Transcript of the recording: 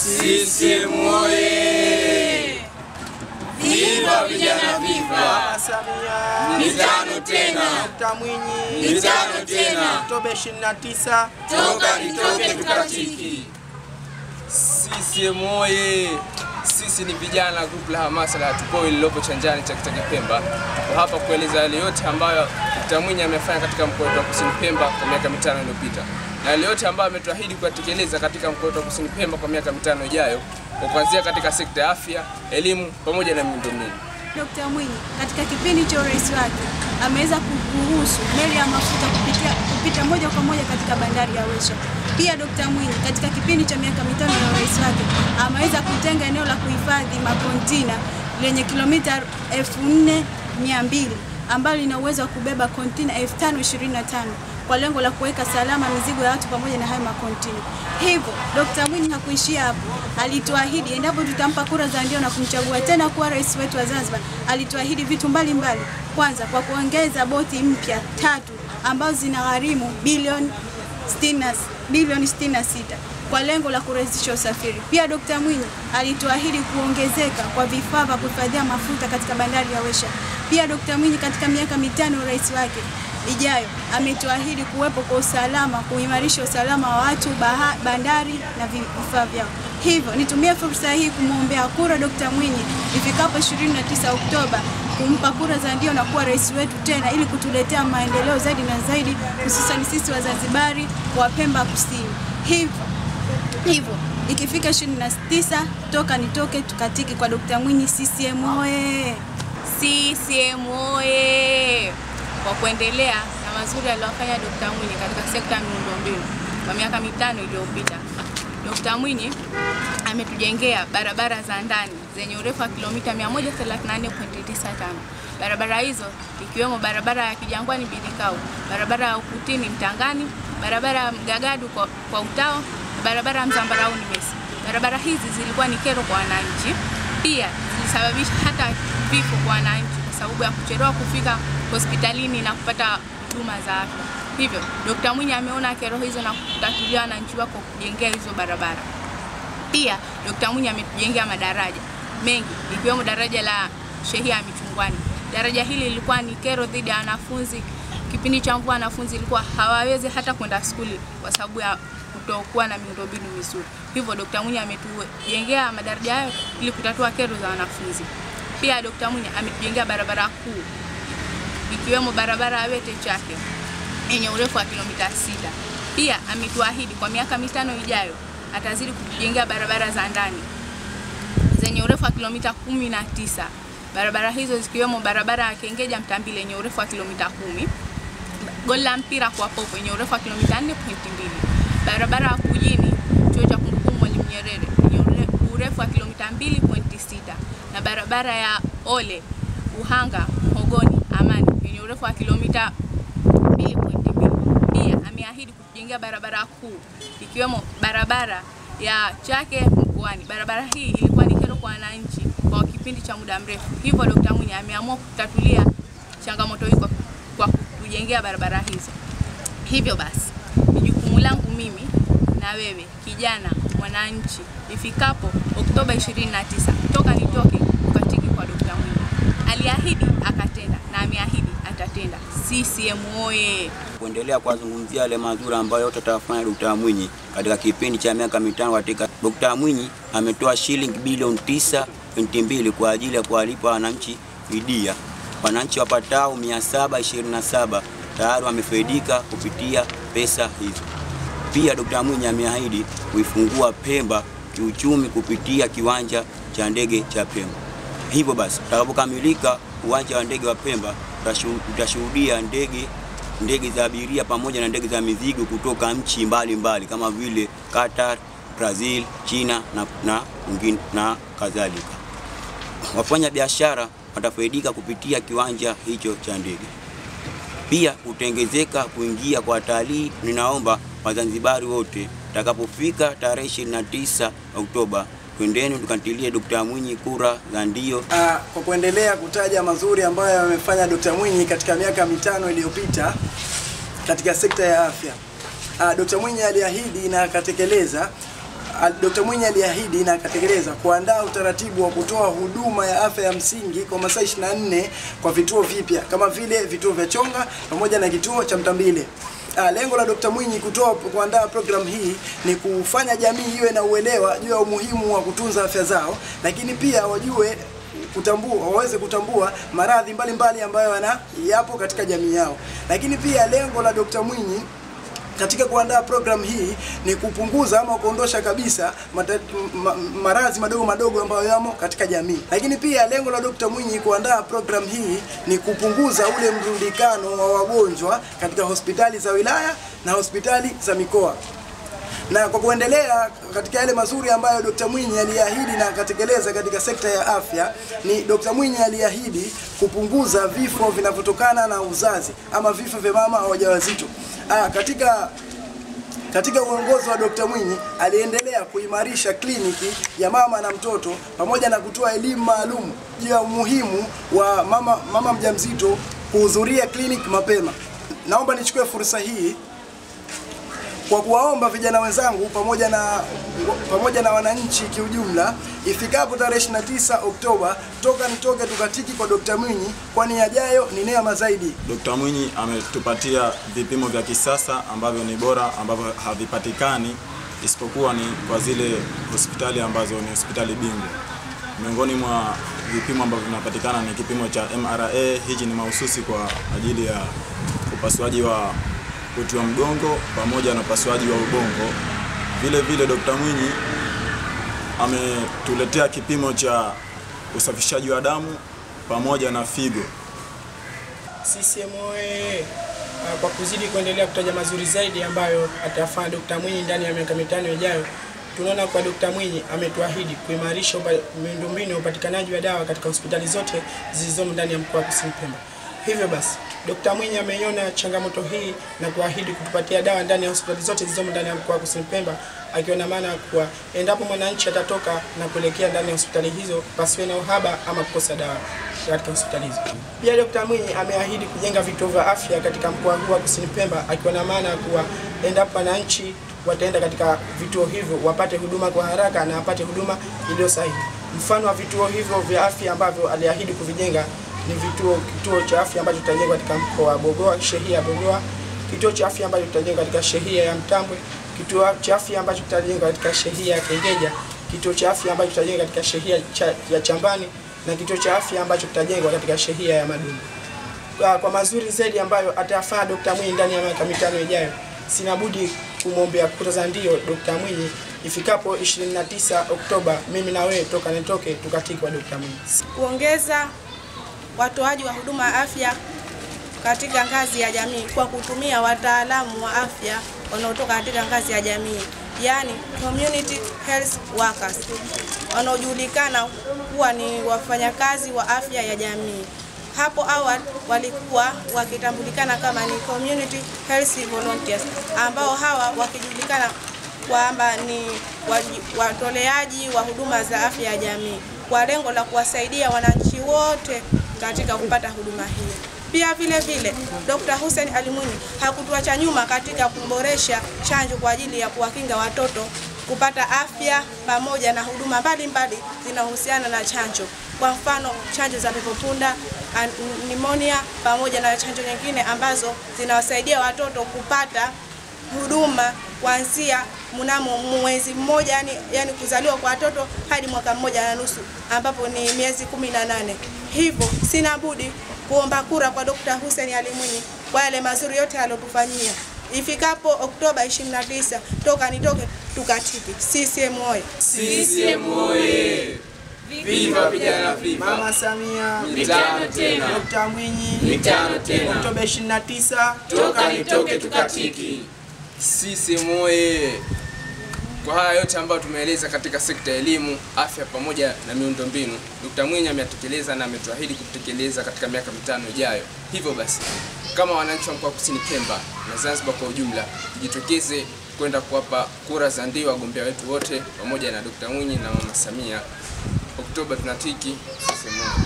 CCM oye! Viva vijana viva! Mitano tena! Mitano tena! Oktoba 29 toka nitoke tukatiki. CCM oye! Sisi ni vijana grupu la hamasa la Hatupoi lililopo Chanjani cha Pemba. Kwa hapa kueleza yale yote ambayo Dkt. Mwinyi amefanya katika mkoa wa Kusini Pemba kwa miaka 5 iliyopita. Na yale yote ambayo ametuahidi kuyatekeleza katika mkoa wa Kusini Pemba kwa miaka 5 ijayo, kwa kuanzia katika sekta ya afya, elimu pamoja na miundombinu. Dkt. Mwinyi katika kipindi cha urais wake ameweza kuruhusu meli ya mafuta kupita moja kwa moja katika bandari ya Arusha. Pia Dkt. Mwinyi katika kipindi cha miaka 5 ya urais wake ameweza kutenga eneo la kuhifadhi makontina lenye kilomita 4200 ambalo lina uwezo wa kubeba kontina 5025 kwa lengo la kuweka salama mizigo ya watu pamoja na hayo makontina. Hivyo Dkt. Mwinyi hakuishia hapo. Alituahidi endapo tutampa kura za ndio na kumchagua tena kuwa rais wetu wa Zanzibar, alituahidi vitu mbalimbali. Kwanza kwa kuongeza boti mpya 3 ambazo zinagharimu bilioni 66 kwa lengo la kurahisisha usafiri. Pia Dkt. Mwinyi alituahidi kuongezeka kwa vifaa vya kuhifadhia mafuta katika bandari ya Arusha. Pia Dkt. Mwinyi katika miaka 5 urais wake ijayo ametuahidi kuwepo kwa usalama, kuimarisha usalama wa watu, bandari na vifaa vyao. Hivyo nitumie fursa hii kumwombea kura Dkt. Mwinyi ifikapo 29 Oktoba, kumpa kura za ndio na kuwa rais wetu tena, ili kutuletea maendeleo zaidi na zaidi, hususan sisi Wazanzibari wa Pemba Kusini. Hivyo ikifika 29 toka nitoke tukatiki kwa Dkt. Mwinyi. CCM oye! CCM oye! Kwa kuendelea na mazuri aliyofanya Dkt. Mwinyi katika sekta ya miundombinu kwa miaka 5 iliyopita, Dkt. Mwinyi ametujengea barabara za ndani zenye urefu wa kilomita 134.95. Barabara hizo ikiwemo barabara ya Kijangwani Bidikau, barabara ya Ukutini Mtangani, barabara ya Mgagadu kwa Utao, barabara ya Mzambarauni Mesi. Barabara hizi zilikuwa ni kero kwa wananchi, pia zilisababisha hata vifo kwa wananchi kwa sababu ya kuchelewa kufika hospitalini na kupata huduma za afya. Hivyo Dkt. Mwinyi ameona kero hizo na kutatulia wananchi wako kujengea hizo barabara. Pia Dkt. Mwinyi ametujengea madaraja mengi ikiwemo daraja la Shehia Michungwani. Daraja hili lilikuwa ni kero dhidi ya wanafunzi. Kipindi cha mvua wanafunzi ilikuwa hawawezi hata kwenda shule kwa sababu ya kutokuwa na miundombinu mizuri. Hivyo Dkt. Mwinyi ametujengea madaraja hayo ili kutatua kero za wanafunzi. Pia Dkt. Mwinyi ametujengea barabara kuu ikiwemo barabara ya Wete Chake yenye urefu wa kilomita 6. Pia ametuahidi kwa miaka 5 ijayo atazidi kutujengea barabara za ndani zenye urefu wa kilomita 19. Barabara hizo zikiwemo barabara ya Kengeja Mtambile yenye urefu wa kilomita 10, Goli la Mpira kwa Popo yenye urefu wa kilomita 4.2, barabara ya Kujini Chuo cha Kumbukumbu Mwalimu Nyerere yenye urefu wa kilomita 2.6, na barabara ya Ole Uhanga Hogoni Amani yenye urefu wa kilomita 2.2. Pia ameahidi kutujengea barabara kuu ikiwemo barabara ya Chake Mkoani. Barabara hii ilikuwa ni kero kwa wananchi kwa kipindi cha muda mrefu. Hivyo Dkt. Mwinyi ameamua kutatulia changamoto hizo kwa kutujengea barabara hizo. Hivyo basi ni jukumu langu mimi na wewe kijana mwananchi, ifikapo Oktoba 29 toka nitoke ukatiki kwa Dkt. Mwinyi. Aliahidi akatenda na ameahidi atatenda. CCM oye! Kuendelea kuzungumzia yale mazuri ambayo yote atafanya Dkt. Mwinyi katika kipindi cha miaka 5 katika Dkt. Mwinyi ametoa shilingi bilioni 9.2 kwa ajili ya kuwalipa wananchi fidia. Wananchi wapatao 727 tayari wamefaidika kupitia pesa hizo. Pia Dkt. Mwinyi ameahidi kuifungua Pemba kiuchumi kupitia kiwanja cha ndege cha Pemba. Hivyo basi utakapokamilika uwanja wa ndege wa Pemba utashuhudia ndege za abiria pamoja na ndege za mizigo kutoka nchi mbalimbali kama vile Qatar, Brazil, China na kadhalika. Wafanya biashara watafaidika kupitia kiwanja hicho cha ndege. Pia utaongezeka kuingia kwa watalii. Ninaomba Wazanzibari wote takapofika tarehe 29 Oktoba twendeni tukantilie Dkt. Mwinyi kura za ndio. Kwa kuendelea kutaja mazuri ambayo amefanya Dkt. Mwinyi katika miaka 5 iliyopita katika sekta ya afya. Dkt. Mwinyi aliahidi na akatekeleza Dr. Mwinyi aliahidi na akatekeleza kuandaa utaratibu wa kutoa huduma ya afya ya msingi kwa masaa 24 kwa vituo vipya kama vile vituo vya Chonga pamoja na kituo cha Mtambile. Lengo la Dr. Mwinyi kuandaa program hii ni kufanya jamii iwe na uelewa juu ya umuhimu wa kutunza afya zao, lakini pia waweze kutambua maradhi mbalimbali ambayo yapo katika jamii yao. Lakini pia lengo la Dr. Mwinyi katika kuandaa program hii ni kupunguza ama kuondosha kabisa maradhi madogo ambayo yamo katika jamii. Lakini pia lengo la Dr. Mwinyi kuandaa program hii ni kupunguza ule mrundikano wa wagonjwa katika hospitali za wilaya na hospitali za mikoa. Na kwa kuendelea katika yale mazuri ambayo Dr. Mwinyi aliahidi na akatekeleza katika sekta ya afya, ni Dr. Mwinyi aliahidi kupunguza vifo vinavyotokana na uzazi ama vifo vya mama wajawazito. Katika uongozi wa Dr. Mwinyi aliendelea kuimarisha kliniki ya mama na mtoto pamoja na kutoa elimu maalum juu ya umuhimu wa mama mjamzito kuhudhuria kliniki mapema. Naomba nichukue fursa hii kwa kuwaomba vijana wenzangu pamoja na wananchi kiujumla, ifikapo tarehe 29 Oktoba nitoke tukatiki kwa Dr. Mwinyi, kwani yajayo ni neema zaidi. Dr. Mwinyi ametupatia vipimo vya kisasa ambavyo ni bora, ambavyo havipatikani isipokuwa ni kwa zile hospitali ambazo ni hospitali bingwa. Miongoni mwa vipimo ambavyo vinapatikana ni kipimo cha MRA. Hichi ni mahususi kwa ajili ya upasuaji wa uti wa mgongo pamoja na upasuaji wa ubongo. Vile vile Dr. Mwinyi ametuletea kipimo cha usafishaji wa damu pamoja na figo. CCM kwa kuzidi kuendelea kutaja mazuri zaidi ambayo atafanya Dr. Mwinyi ndani ya miaka 5 ijayo. Tunaona kwa Dr. Mwinyi ametuahidi kuimarisha miundombinu ya upatikanaji wa dawa katika hospitali zote zilizomo ndani ya mkoa wa Kusini Pemba. Hivyo basi Dr. Mwinyi ameiona changamoto hii na kuahidi kutupatia dawa ndani ya hospitali zote zilizomo ndani ya mkoa wa Kusini Pemba, akiwa na maana kuwa endapo mwananchi atatoka na kuelekea ndani ya hospitali hizo pasiwe na uhaba ama kukosa dawa katika hospitali hizo. Pia Dr. Mwinyi ameahidi kujenga vituo vya afya katika mkoa huu wa Kusini Pemba, akiwa na maana kuwa endapo wananchi wataenda katika vituo hivyo wapate huduma kwa haraka na wapate huduma iliyo sahihi. Mfano wa vituo hivyo vya afya ambavyo aliahidi kuvijenga ni kituo cha afya ambacho kitajengwa katika mkoa wa Bogoa, shehia ya Bogoa, kituo cha afya ambacho kitajengwa katika shehia ya Mtambwe, kituo cha afya ambacho kitajengwa katika shehia ya Kengeja, kituo cha afya ambacho kitajengwa katika shehia ya Chambani na kituo cha afya ambacho kitajengwa katika shehia ya Madungu. Kwa mazuri zaidi ambayo atafanya Dr. Mwinyi ndani ya miaka 5 ijayo, sina budi kumwombea kura za ndio Dr. Mwinyi ifikapo 29 Oktoba, mimi na wewe nitoke tukatiki kwa Dr. Mwinyi. Kuongeza watoaji wa huduma ya afya katika ngazi ya jamii kwa kutumia wataalamu wa afya wanaotoka katika ngazi ya jamii, yani community health workers, wanaojulikana kuwa ni wafanyakazi wa afya ya jamii. Hapo awali walikuwa wakitambulikana kama ni community health volunteers, ambao hawa wakijulikana kwamba ni watoleaji wa huduma za afya ya jamii kwa lengo la kuwasaidia wananchi wote katika kupata huduma hiyo. Pia vile vile Dr. Hussein Ali Mwinyi hakutuacha nyuma katika kuboresha chanjo kwa ajili ya kuwakinga watoto kupata afya pamoja na huduma mbalimbali zinahusiana na chanjo. Kwa mfano chanjo za pepopunda, pneumonia pamoja na chanjo nyingine ambazo zinawasaidia watoto kupata huduma kuanzia mnamo mwezi mmoja, yani kuzaliwa kwa watoto hadi mwaka 1.5 ambapo ni miezi 18. Hivyo sina budi kuomba kura kwa Dr. Hussein Ali Mwinyi kwa yale mazuri yote aliyotufanyia. Ifikapo Oktoba 29 nitoke tukatiki. CCM oye! CCM oye! Viva vijana viva! Mama Samia mitano tena! Dr. Mwinyi mitano tena! Oktoba 29 nitoke tukatiki. CCM oye! Kwa haya yote ambayo tumeeleza katika sekta ya elimu, afya pamoja na miundombinu, Dr. Mwinyi ametekeleza na ametuahidi kutekeleza katika miaka 5 ijayo. Hivyo basi, kama wananchi wa mkoa wa Kusini Pemba na Zanzibar kwa ujumla, tujitokeze kwenda kuwapa kura za ndio wagombea wetu wote pamoja na Dr. Mwinyi na Mama Samia. Oktoba tunatiki. CCM.